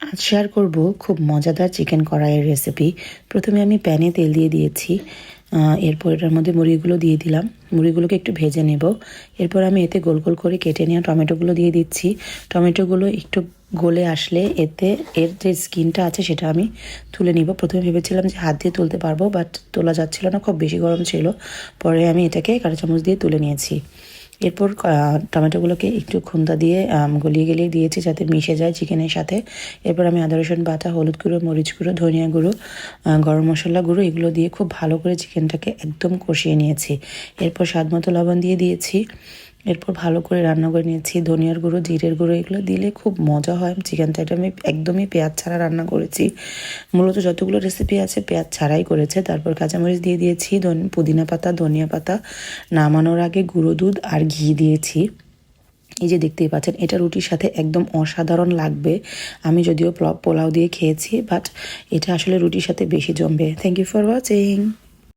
আজ শেয়ার করব খুব মজাদার চিকেন কড়াইয়ের রেসিপি। প্রথমে আমি প্যানে তেল দিয়ে দিয়েছি, এরপর এটার মধ্যে মুড়িগুলো দিয়ে দিলাম। মুড়িগুলোকে একটু ভেজে নেব। এরপর আমি এতে গোল গোল করে কেটে নেওয়া টমেটোগুলো দিয়ে দিচ্ছি। টমেটোগুলো একটু গলে আসলে এতে এর যে স্কিনটা আছে সেটা আমি তুলে নিব। প্রথমে ভেবেছিলাম যে হাত দিয়ে তুলতে পারবো, বাট তোলা যাচ্ছিল না, খুব বেশি গরম ছিল। পরে আমি এটাকে কাঁটা চামচ দিয়ে তুলে নিয়েছি। এরপর টমেটোগুলোকে একটু খুন্তা দিয়ে গলিয়ে দিয়েছি যাতে মিশে যায় চিকেনের সাথে। এরপর আমি আদা রসুন বাটা, হলুদ গুঁড়ো, মরিচ গুঁড়ো, ধনিয়া গুঁড়ো, গরম মশলা গুঁড়ো এগুলো দিয়ে খুব ভালো করে চিকেনটাকে একদম কষিয়ে নিয়েছি। এরপর স্বাদ মতো লবণ দিয়ে দিয়েছি। এরপর ভালো করে রান্না করে নিয়েছি। ধনিয়ার গুঁড়ো, জিরের গুঁড়ো এগুলো দিলে খুব মজা হয় চিকেনটা। এটা আমি একদমই পেঁয়াজ ছাড়া রান্না করেছি। মূলত যতগুলো রেসিপি আছে পেঁয়াজ ছাড়াই করেছে। তারপর কাঁচামরিচ দিয়ে দিয়েছি, পুদিনা পাতা, ধনিয়া পাতা, নামানোর আগে গুঁড়ো দুধ আর ঘি দিয়েছি। এই যে দেখতেই পাচ্ছেন, এটা রুটির সাথে একদম অসাধারণ লাগবে। আমি যদিও পোলাও দিয়ে খেয়েছি, বাট এটা আসলে রুটির সাথে বেশি জমবে। Thank you for watching.